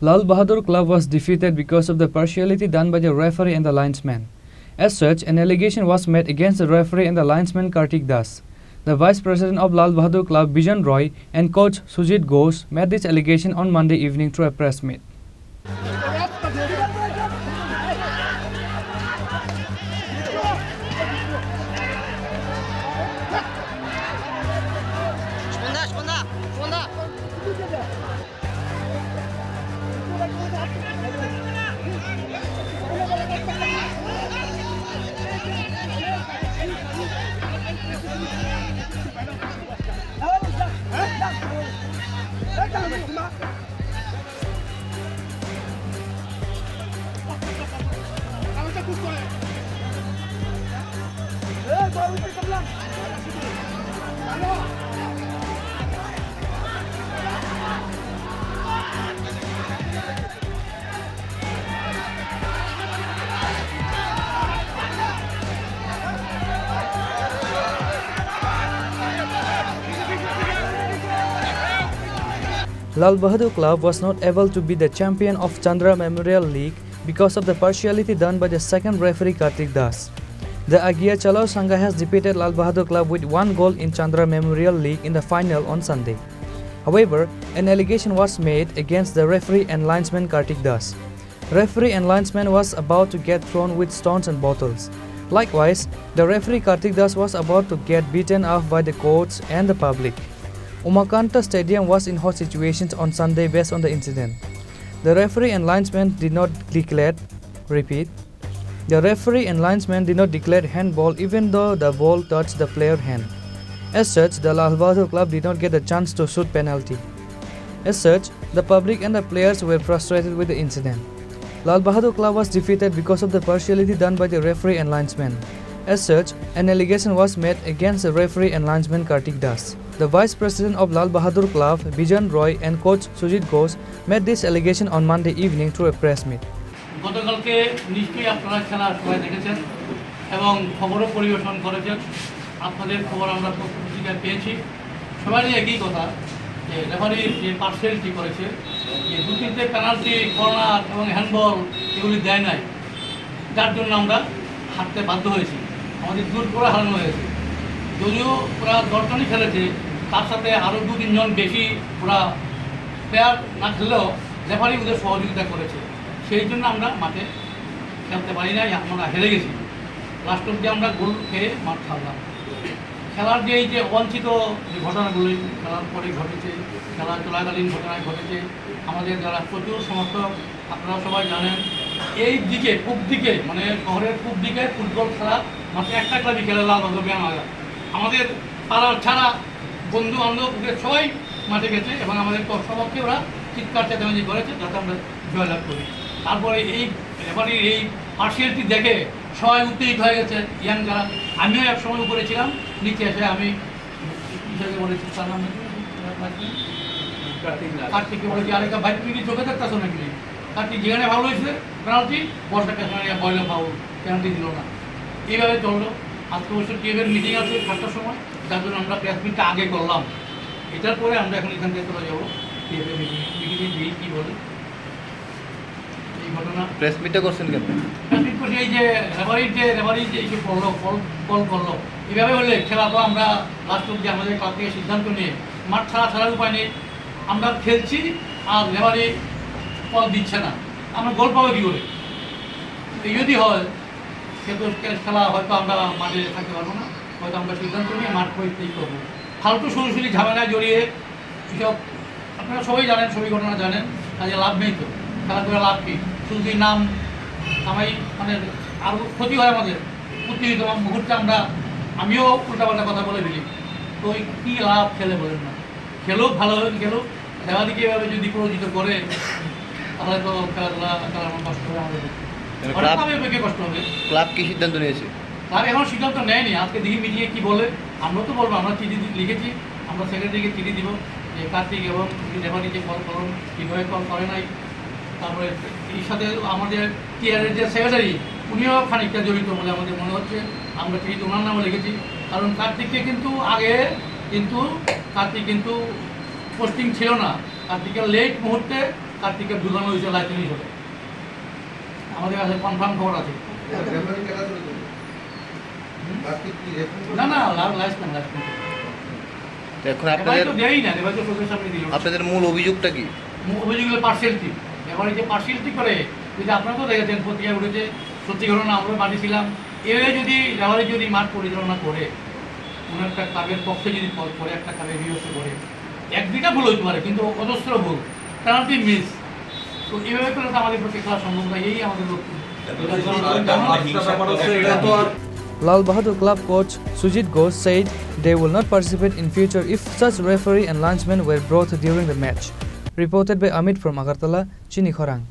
Lal Bahadur Club was defeated because of the partiality done by the referee and the linesman. As such, an allegation was made against the referee and the linesman Kartik Das. The vice president of Lal Bahadur Club, Bijan Roy, and coach Sujit Ghosh made this allegation on Monday evening through a press meet. Lal Bahadur Club was not able to be the champion of Chandra Memorial League because of the partiality done by the second referee Kartik Das. The Agia Chalao Sangha has defeated Lal Bahadur Club with 1 goal in Chandra Memorial League in the final on Sunday. However, an allegation was made against the referee and linesman Kartik Das. Referee and linesman was about to get thrown with stones and bottles. Likewise, the referee Kartik Das was about to get beaten up by the courts and the public. Umakanta Stadium was in hot situations on Sunday based on the incident. The referee and linesman did not declare handball even though the ball touched the player's hand. As such, the Lal Bahadur Club did not get the chance to shoot penalty. As such, the public and the players were frustrated with the incident. Lal Bahadur Club was defeated because of the partiality done by the referee and linesman. As such, an allegation was made against the referee and linesman Kartik Das. The vice president of Lal Bahadur Club, Bijan Roy, and coach Sujit Ghosh made this allegation on Monday evening through a press meet. গতকালকে নিশ্চয়ই আপনারা খেলা সবাই দেখেছেন এবং খবরও পরিবেশন করেছেন। আপনাদের খবর আমরা পত্রিকায় পেয়েছি। সবারই একই কথা যে রেফারি যে পার্সিয়ালিটি করেছে, যে 2-3টে পেনাল্টি, কর্নার এবং হ্যান্ডবল এগুলি দেয় নাই, যার জন্য আমরা হারতে বাধ্য হয়েছি। আমাদের দূর করে হারানো হয়েছে। যদিও ওরা 10 জনই খেলেছে, তার সাথে আরও 2-3 জন বেশি ওরা প্লেয়ার না খেললেও রেফারি ওদের সহযোগিতা করেছে। সেই জন্য আমরা মাঠে খেলতে পারি নাই, আমরা হেরে গেছি। লাস্ট অব্দি আমরা গোল খেয়ে মাঠ ছাড়লাম। খেলার যে এই যে অবাঞ্ছিত যে ঘটনাগুলি খেলার পরে ঘটেছে, খেলা চলাকালীন ঘটনায় ঘটেছে, আমাদের যারা প্রচুর সমর্থক আপনারা সবাই জানেন, এই দিকে পূব দিকে মানে শহরের পূব দিকে ফুটবল খেলা মাত্র একটা ক্লাবই খেলে, লাল বাহাদুর গ্রাম। আমাদের পাড়ার ছাড়া বন্ধু বান্ধব সবাই মাঠে গেছে এবং আমাদের সবাইকে ওরা চিৎকার চেঁচামেচি করেছে যাতে আমরা জয়লাভ করি। তারপরে এই রেফারির এই পার্সিয়ালিটি দেখে সবাই উত্তেজিত হয়ে গেছে। ইয়াং যারা, আমিও এক সময় উপরে ছিলাম, নিচে এসে আমি হিসেবে বলেছি তার নাম কার্তিককে বলেছি, আরেকটা ভাই তুমি কি চোখে দেখতেছো নাকি? কার্তিক যেখানে ভালো হয়েছে পেনাল্টি, বলটাকে বয়লে ফাউল, পেনাল্টি দিল না। এইভাবে চললো। আজকে অবশ্য টিএফের মিটিং আছে 7টার সময়, যার জন্য আমরা প্রেস মিটটা আগে করলাম। এটার পরে আমরা এখন এখান থেকে চলে যাবো টিএফের মিটিংয়ে দিই কী বলে এই ঘটনা। প্রেস মিটটা করছেন কেন? প্রেস মিট করছি এই যে রেফারি যে এই যে কল করলো, এইভাবে হলে খেলা তো আমরা লাস্ট অব্দি আমাদের ক্লাব থেকে সিদ্ধান্ত নিয়ে মাঠ ছাড়ার উপায় নেই। আমরা খেলছি আর রেফারি কল দিচ্ছে না, আমরা গোল পাবো কী করে? এই যদি হয় কিন্তু খেলা হয়তো আমরা মাঠে থাকতে পারবো না, হয়তো আমরা সিদ্ধান্ত নিয়ে মাঠ পরিত্যাগ করবো। ফালতু সরাসরি ঝামেলায় জড়িয়ে এসব আপনারা সবাই জানেন, সবই ঘটনা জানেন, কাজে লাভ নেই। তো খেলা করে লাভ কী? শুধু নাম কামাই, মানে আরও ক্ষতি হয় আমাদের। উত্তেজিত মুহূর্তে আমিও উল্টাপাল্টা কথা বলে দিলি, তো কী লাভ খেলে বলেন না? খেলো ভালো হয়ে গেলো, দেওয়াদিকে এভাবে যদি প্রয়োজিত করে তাহলে তো খেলাধুলা খেলার কষ্ট হবে আমাদের, কষ্ট হবে। ক্লাব কি সিদ্ধান্ত নিয়েছে? ক্লাব এখন সিদ্ধান্ত নেয়নি। আজকে দেখি মিটিংয়ে কী বলে, আমরা তো বলবো, আমরা চিঠি লিখেছি, আমরা সেক্রেটারিকে চিঠি দিব যে কার্তিক এবং রেফারিকে কল করুন, কীভাবে কল করে নাই। তারপরে এই সাথে আমাদের টিআরের যে সেক্রেটারি, উনিও খানিকটা জড়িত বলে আমাদের মনে হচ্ছে। আমরা চিঠি ওনার নামে লিখেছি, কারণ কার্তিককে কিন্তু আগে কার্তিক কিন্তু পোস্টিং ছিল না। কার্তিকের লেট মুহূর্তে কার্তিকের ঢুকানো হয়েছে লাইসেন্স হিসেবে। আমাদের কাছে কনফার্ম খবর আছে। না না লাইসেন্স এখন আপনাদের দেয়ই না, এবার তো চোখের সামনে দিল। আপনাদের মূল অভিযোগটা কি? অভিযোগ হলো পার্সিয়ালিটি। এবার এই যে পার্সিয়ালিটি করে, যদি আপনারা তো দেখেছেন পত্রিকায় উঠেছে, সত্যি ঘটনা আমরা বানিয়েছিলাম। এভাবে যদি রেফারি যদি মাঠ পরিচালনা করে, কোনো একটা ক্লাবের পক্ষে যদি করে, একটা ক্লাবের বিরুদ্ধে করে, এক দুইটা ভুল হইতে পারে, কিন্তু অজস্র ভুল, পেনাল্টি মিস, তো এভাবে করে তো আমাদের পক্ষে খেলা সম্ভব না। এই আমাদের লক্ষ্য। Lal Bahadur Club coach Sujit Ghosh said they will not participate in future if such referee and linesmen were brought during the match. Reported by Amit from Agartala, Chini Khorang.